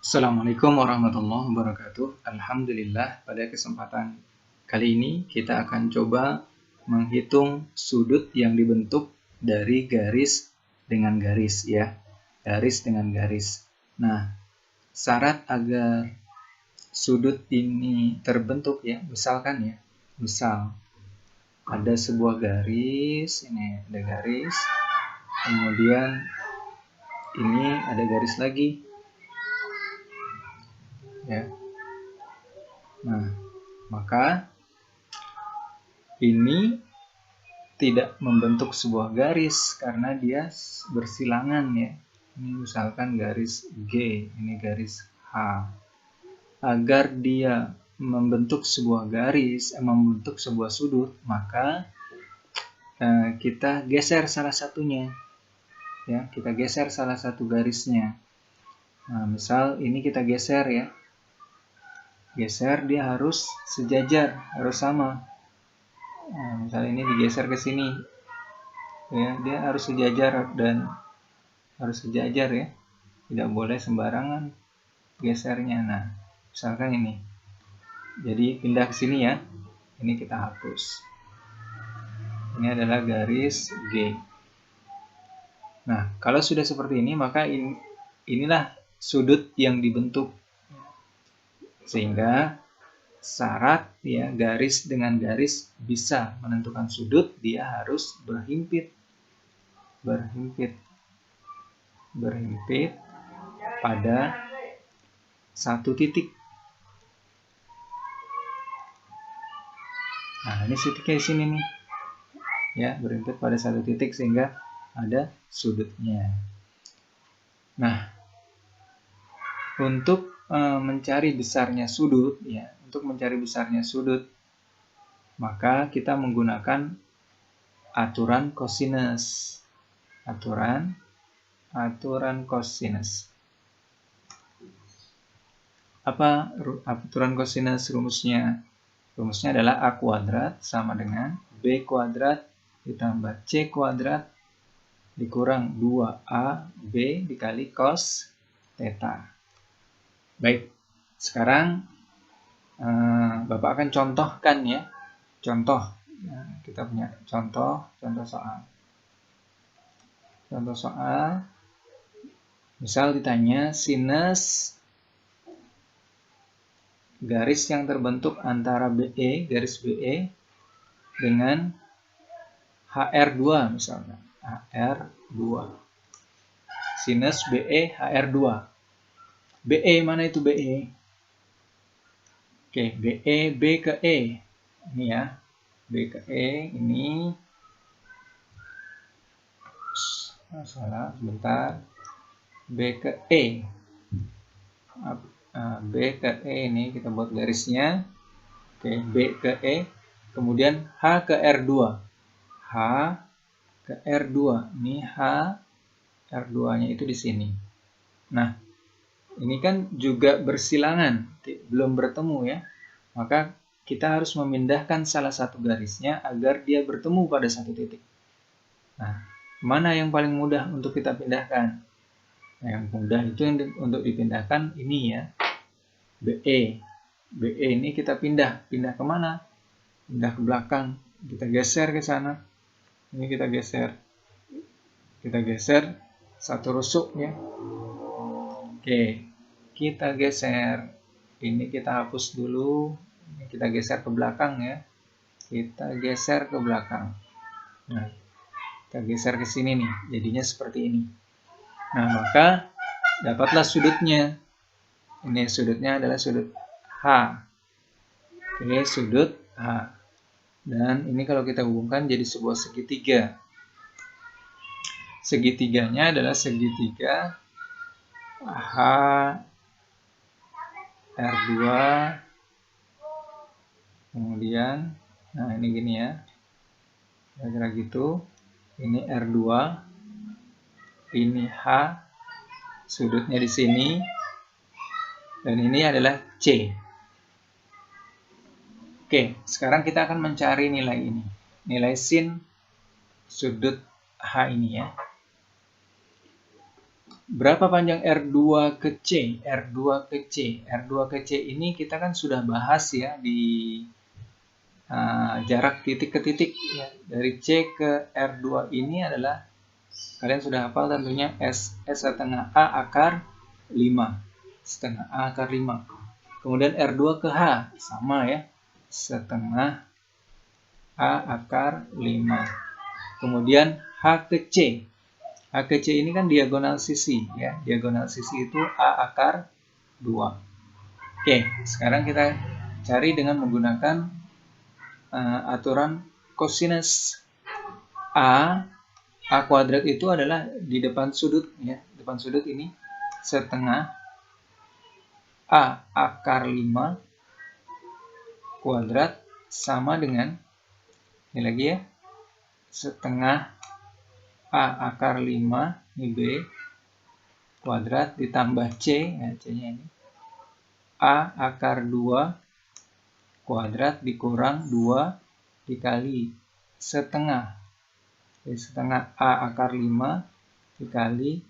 Assalamualaikum warahmatullahi wabarakatuh. Alhamdulillah, pada kesempatan kali ini kita akan coba menghitung sudut yang dibentuk dari garis dengan garis ya. Garis dengan garis. Nah, syarat agar sudut ini terbentuk ya, misalkan ya. Misal ada sebuah garis, ini ada garis. Kemudian ini ada garis lagi. Ya. Nah, maka ini tidak membentuk sebuah garis karena dia bersilangan ya. Ini misalkan garis G, ini garis H. Agar dia membentuk sebuah garis, membentuk sebuah sudut, maka kita geser salah satunya. Ya, kita geser salah satu garisnya. Nah, misal ini kita geser ya. Geser dia harus sejajar, harus sama. Nah, misalnya ini digeser ke sini, ya dia harus sejajar dan harus sejajar ya, tidak boleh sembarangan gesernya. Nah, misalkan ini, jadi pindah ke sini ya, ini kita hapus. Ini adalah garis G. Nah, kalau sudah seperti ini, maka inilah sudut yang dibentuk. Sehingga syarat ya, garis dengan garis bisa menentukan sudut, dia harus berhimpit pada satu titik. Nah, ini titiknya di sini nih. Ya, berhimpit pada satu titik sehingga ada sudutnya. Nah, untuk mencari besarnya sudut ya, maka kita menggunakan aturan cosinus. Aturan cosinus. Apa aturan cosinus rumusnya? Rumusnya adalah A kuadrat sama dengan B kuadrat ditambah C kuadrat dikurang 2AB dikali cos theta. Baik, sekarang Bapak akan contohkan ya. Contoh, kita punya contoh soal. Contoh soal, misal ditanya sinus garis yang terbentuk antara BE, garis BE dengan HR2 misalnya. HR2. Sinus BE HR2. BE mana itu BE? Oke, BE B ke E. Ini ya. B ke E ini. Salah, sebentar. B ke E. B ke E ini kita buat garisnya. Oke, B ke E. Kemudian H ke R2. H ke R2. Ini H R2-nya itu di sini. Nah, ini kan juga bersilangan, belum bertemu ya. Maka kita harus memindahkan salah satu garisnya agar dia bertemu pada satu titik. Nah, mana yang paling mudah untuk kita pindahkan? Nah, yang mudah itu untuk dipindahkan ini ya. BE. BE ini kita pindah ke mana? Pindah ke belakang. Kita geser ke sana. Ini kita geser. Kita geser satu rusuk ya. Oke, kita geser. Ini kita hapus dulu. Ini kita geser ke belakang ya. Kita geser ke belakang. Nah, kita geser ke sini nih. Jadinya seperti ini. Nah, maka dapatlah sudutnya. Ini sudutnya adalah sudut H. Oke, sudut H. Dan ini kalau kita hubungkan jadi sebuah segitiga. Segitiganya adalah segitiga H R2, kemudian, nah ini gini ya, kira-kira gitu, ini R2, ini H, sudutnya di sini, dan ini adalah C. Oke, sekarang kita akan mencari nilai ini, nilai sin sudut H ini ya. Berapa panjang R2 ke C? R2 ke C. R2 ke C ini kita kan sudah bahas ya di jarak titik ke titik. Ya. Dari C ke R2 ini adalah, kalian sudah hafal tentunya, S setengah A akar 5. Setengah A akar 5. Kemudian R2 ke H, sama ya. Setengah A akar 5. Kemudian H ke C. H ke C ini kan diagonal sisi ya. Diagonal sisi itu A akar 2. Oke, sekarang kita cari dengan menggunakan aturan cosinus. A kuadrat itu adalah di depan sudut ya. Depan sudut ini setengah A akar 5 kuadrat sama dengan, ini lagi ya, setengah A akar 5, ini B, kuadrat ditambah C, ya, C-nya ini, A akar 2 kuadrat dikurang 2 dikali setengah. Jadi setengah A akar 5 dikali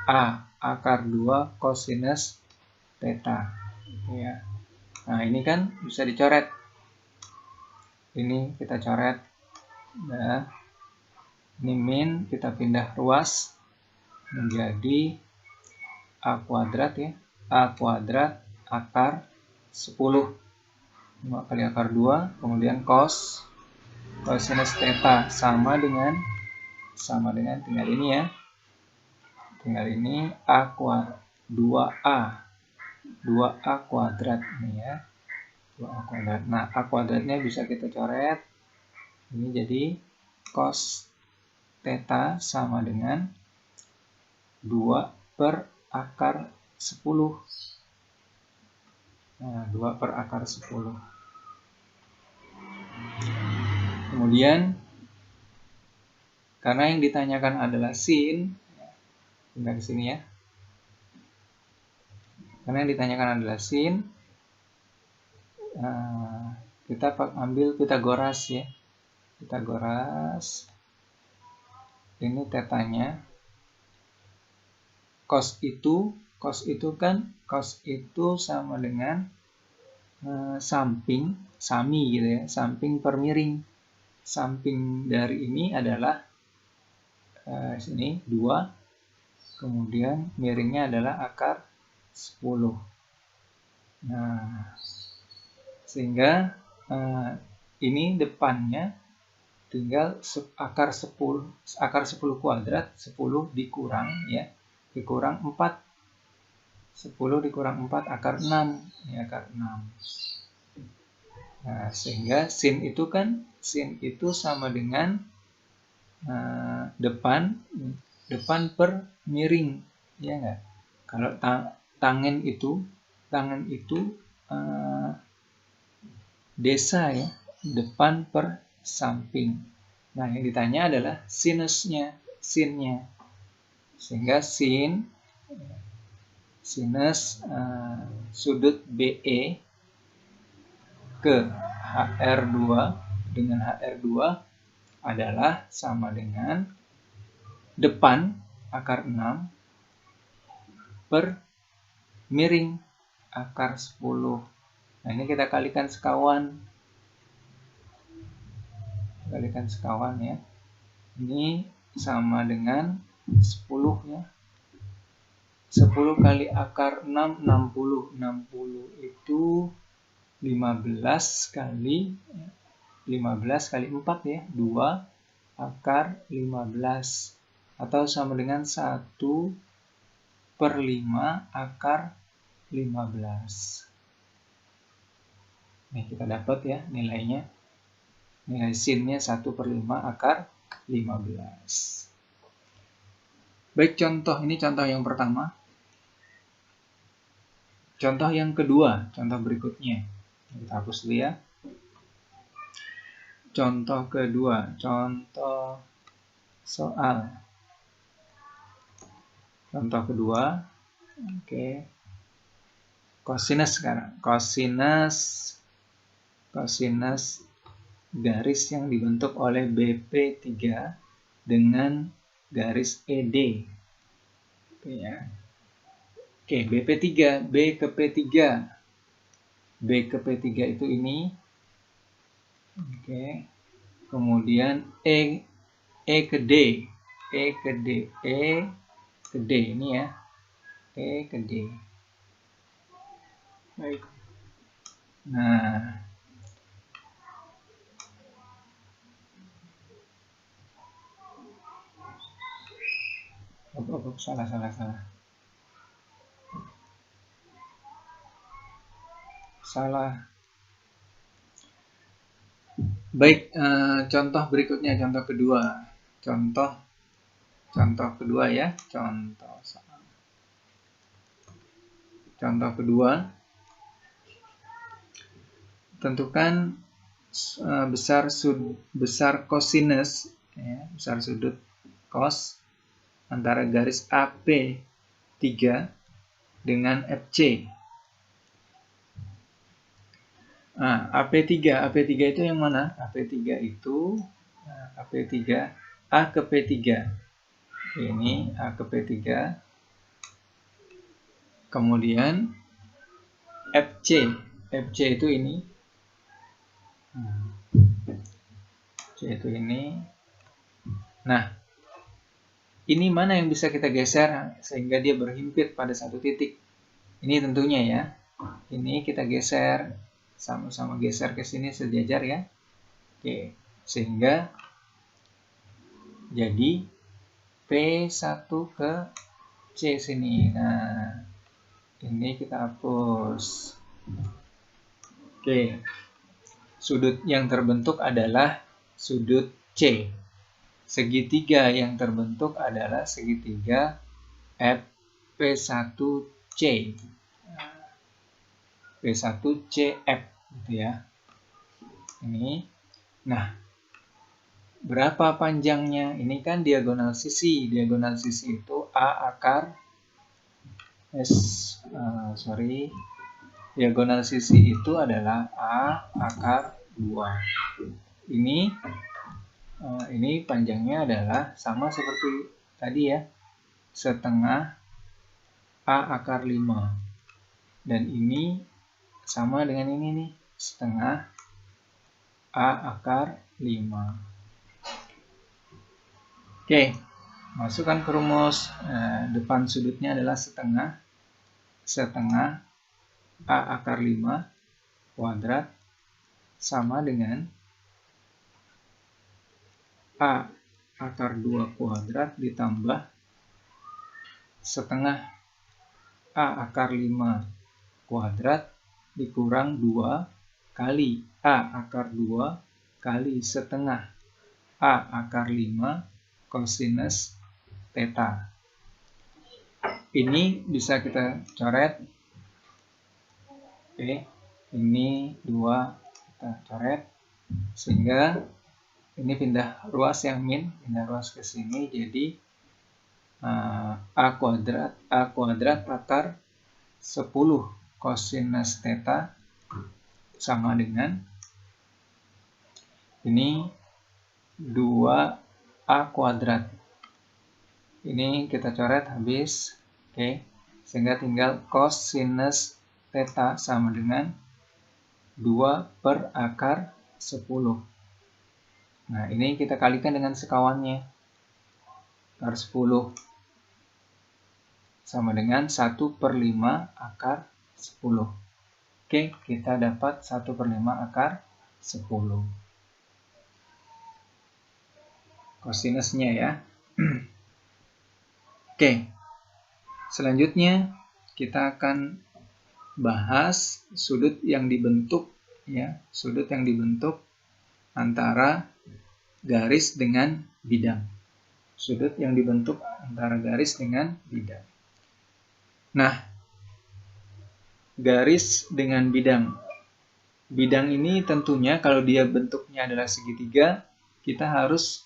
A akar 2 kosinus theta. Ya. Nah, ini kan bisa dicoret. Ini kita coret. Nah, ini min, kita pindah ruas menjadi A kuadrat ya. A kuadrat akar 10. 5 kali akar 2, kemudian cosinus theta sama dengan tinggal ini ya. Tinggal ini A kuadrat 2A kuadrat ini ya. 2A kuadrat. Nah, A kuadratnya bisa kita coret. Ini jadi cos theta sama dengan 2 per akar 10. Nah, 2 per akar 10. Kemudian, karena yang ditanyakan adalah sin, tinggal di sini ya. Karena yang ditanyakan adalah sin, kita ambil Pitagoras ya. Pitagoras, ini tetanya. Cos itu sama dengan samping, sami gitu ya, samping per miring. Samping dari ini adalah sini 2, kemudian miringnya adalah akar 10. Nah, sehingga ini depannya tinggal akar 10 kuadrat, 10 dikurang ya, dikurang 4. 10 dikurang 4 akar 6 ya, akar 6. Nah, sehingga sin itu sama dengan depan per miring ya enggak. Kalau tangen itu desa ya, depan per samping. Nah, yang ditanya adalah sinusnya, sinnya. Sehingga sinus sudut BE ke HR2 dengan HR2 adalah sama dengan depan akar 6 per miring akar 10. Nah, ini kita kalikan sekawan. Ya. Ini sama dengan 10 ya. 10 kali akar 6, 60. 60 itu 15 kali 4 ya. 2 akar 15. Atau sama dengan 1 per 5 akar 15. Nih, kita dapat ya nilainya. Nilai sinnya 1 per 5 akar 15. Baik, ini contoh yang pertama. Contoh yang kedua, contoh berikutnya. Kita hapus dulu ya. Contoh kedua, contoh soal. Contoh kedua, oke. Cosinus sekarang. Cosinus garis yang dibentuk oleh BP3 dengan garis ED. Oke ya. Oke, BP3, B ke P3. B ke P3 itu ini. Oke. Kemudian E ke D. E ke D. E ke D ini ya. E ke D. Baik. Nah, salah. Baik, contoh berikutnya, contoh kedua. Contoh kedua ya. Contoh kedua. Tentukan besar kosinus ya, besar sudut cos antara garis AP3 dengan FC. Nah, AP3 itu yang mana? AP3 itu AP3 A ke P3. Ini A ke P3. Kemudian FC itu ini. C itu ini. Nah, ini mana yang bisa kita geser sehingga dia berhimpit pada satu titik? Ini tentunya ya. Ini kita geser, sama-sama geser ke sini sejajar ya. Oke, sehingga jadi P1 ke C sini. Nah, ini kita hapus. Oke. Sudut yang terbentuk adalah sudut C. Segitiga yang terbentuk adalah segitiga P1C. P1CF gitu ya. Ini. Nah, berapa panjangnya? Ini kan diagonal sisi. Diagonal sisi itu A akar diagonal sisi itu adalah A akar 2. Ini panjangnya adalah sama seperti tadi ya, setengah A akar 5. Dan ini sama dengan ini nih, setengah A akar 5. Oke, masukkan ke rumus. Depan sudutnya adalah setengah A akar 5 kuadrat sama dengan A akar 2 kuadrat ditambah setengah A akar 5 kuadrat dikurang 2 kali A akar 2 kali setengah A akar 5 kosinus theta. Ini bisa kita coret. Oke, ini 2 kita coret sehingga ini pindah ruas yang pindah ruas ke sini jadi A kuadrat akar 10 kosinus theta sama dengan ini 2A kuadrat. Ini kita coret habis. Oke, sehingga tinggal kosinus theta sama dengan 2 per akar 10. Nah, ini kita kalikan dengan sekawannya. Akar 10 sama dengan 1 per 5 akar 10. Oke, kita dapat 1 per 5 akar 10. Kosinusnya ya. Oke, selanjutnya kita akan bahas sudut yang dibentuk ya, sudut yang dibentuk antara garis dengan bidang. Sudut yang dibentuk antara garis dengan bidang. Nah, garis dengan bidang. Bidang ini tentunya kalau dia bentuknya adalah segitiga, kita harus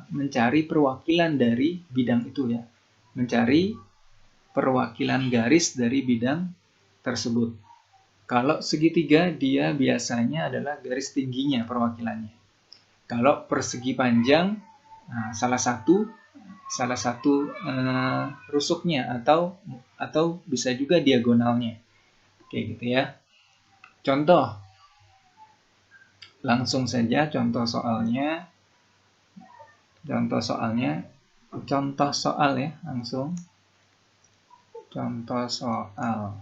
mencari perwakilan dari bidang itu ya. Mencari perwakilan garis dari bidang tersebut. Kalau segitiga, dia biasanya adalah garis tingginya perwakilannya. Kalau persegi panjang, salah satu salah satu rusuknya atau bisa juga diagonalnya. Oke, gitu ya. Contoh. Langsung saja contoh soalnya. Contoh soal ya, langsung. Contoh soal.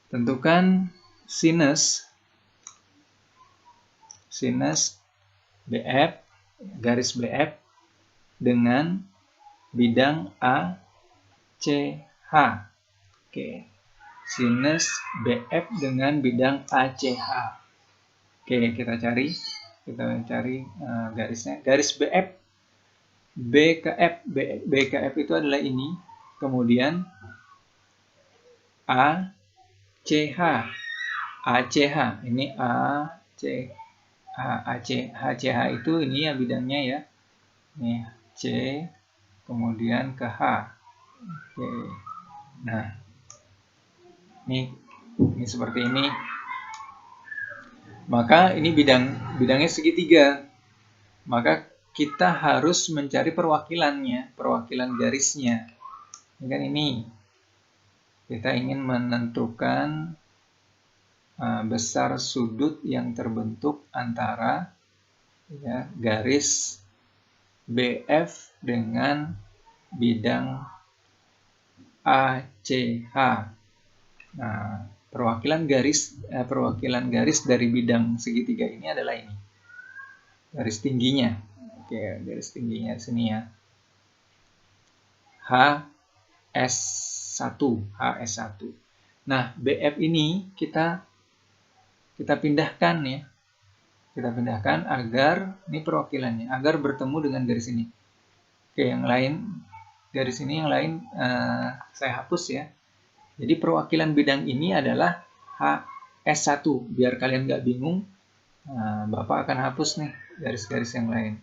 Tentukan sinus BF, garis BF dengan bidang ACH. Oke. Sinus BF dengan bidang ACH. Oke, kita cari garisnya. Garis BF, BKF itu adalah ini. Kemudian ACH, ini ACH itu ini ya bidangnya ya. Nih C, kemudian ke H. Oke. Nah, ini seperti ini. Maka ini bidangnya segitiga. Maka kita harus mencari perwakilan garisnya. Ini kan ini. Kita ingin menentukan besar sudut yang terbentuk antara ya, garis BF dengan bidang ACH. Nah, perwakilan garis dari bidang segitiga ini adalah ini. Garis tingginya. Oke, garis tingginya di sini ya. HS1. Nah, BF ini kita pindahkan ya. Kita pindahkan agar ini perwakilannya, agar bertemu dengan garis ini. Oke, yang lain garis ini yang lain saya hapus ya. Jadi perwakilan bidang ini adalah HS1. Biar kalian nggak bingung, Bapak akan hapus nih garis-garis yang lain.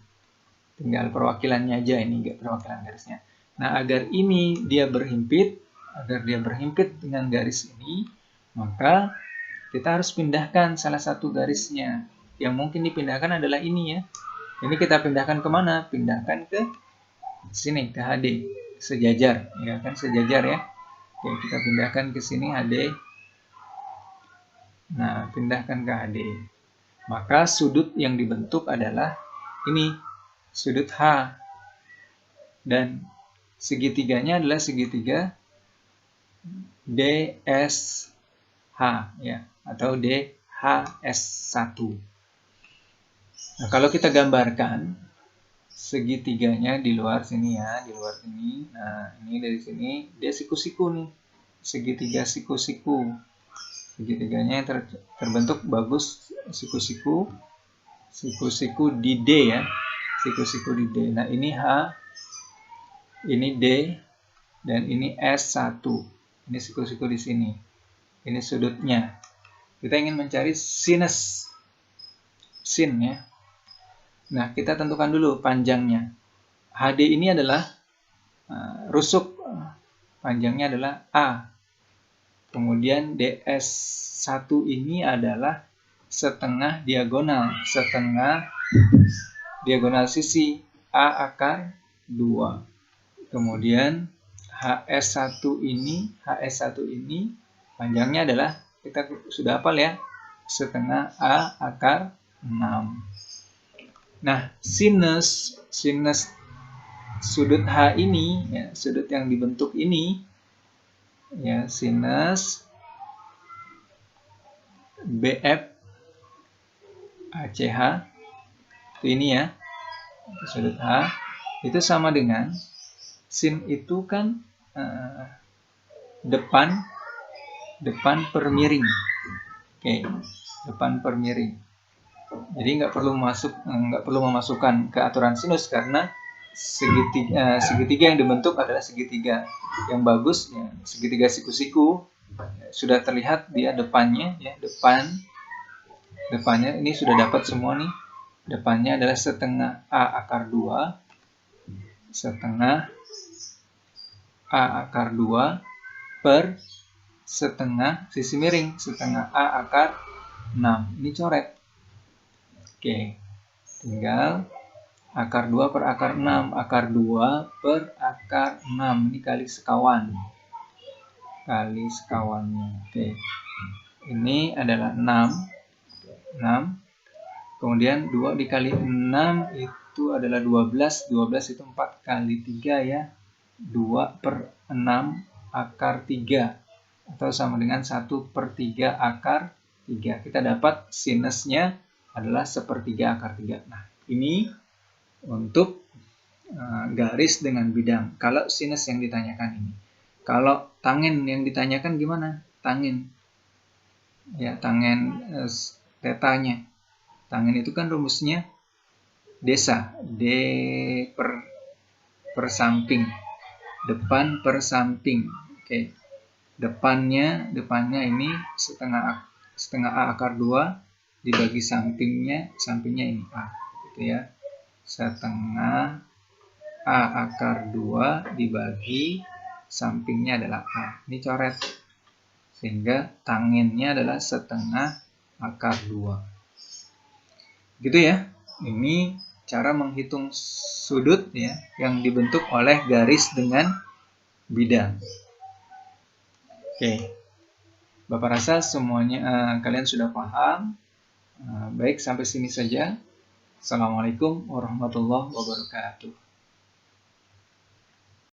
Tinggal perwakilannya aja, ini nggak perwakilan garisnya. Nah, agar dia berhimpit dengan garis ini, maka kita harus pindahkan salah satu garisnya. Yang mungkin dipindahkan adalah ini ya. Ini kita pindahkan kemana? Pindahkan ke sini, ke HD. Sejajar, ya kan sejajar ya. Oke, kita pindahkan ke sini HD. Nah, pindahkan ke HD. Maka sudut yang dibentuk adalah ini, sudut H. Dan segitiganya adalah segitiga DSH ya, atau DHS1. Nah, kalau kita gambarkan segitiganya di luar sini ya, di luar sini. Nah, ini dari sini dia siku-siku nih. Segitiga siku-siku. Segitiganya yang terbentuk bagus siku-siku. Siku-siku di D ya. Siku-siku di D. Nah, ini H, ini D, dan ini S1. Ini siku-siku di sini. Ini sudutnya. Kita ingin mencari sinus. Sin ya. Nah, kita tentukan dulu panjangnya. HD ini adalah rusuk. Panjangnya adalah A. Kemudian DS1 ini adalah setengah diagonal. Setengah diagonal sisi A akar 2. Kemudian HS1 ini panjangnya adalah, kita sudah hafal ya, setengah A akar 6. Nah, sinus sudut H ini, ya, sudut yang dibentuk ini, ya, sinus BF ACH, itu ini ya, sudut H, itu sama dengan, sin itu kan depan per miring. Oke, depan per miring. Jadi nggak perlu memasukkan ke aturan sinus karena segitiga yang dibentuk adalah segitiga yang bagus ya, segitiga siku-siku. Sudah terlihat dia depannya ya, depannya ini sudah dapat semua nih. Depannya adalah setengah A akar 2, setengah A akar 2 per setengah sisi miring, setengah A akar 6. Ini coret. Oke, tinggal Akar 2 per akar 6. Akar 2 per akar 6. Ini kali sekawan. Kali sekawannya. Oke. Ini adalah 6. 6. Kemudian 2 dikali 6 itu adalah 12. 12 itu 4 kali 3 ya. 2 per 6 akar 3. Atau sama dengan 1 per 3 akar 3. Kita dapat sinusnya adalah 1/3 akar 3. Nah, ini untuk garis dengan bidang. Kalau sinus yang ditanyakan ini. Kalau tangen yang ditanyakan gimana? Tangen. Ya, tangen tetanya. Tangen itu kan rumusnya desa. D per samping. Depan per samping. Oke. Depannya ini setengah A akar 2 dibagi sampingnya ini A. Gitu ya. Setengah A akar 2 dibagi sampingnya adalah A. Ini coret. Sehingga tangennya adalah setengah akar 2. Gitu ya. Ini cara menghitung sudut ya yang dibentuk oleh garis dengan bidang. Oke. Bapak rasa semuanya kalian sudah paham. Baik, sampai sini saja. Assalamualaikum warahmatullahi wabarakatuh.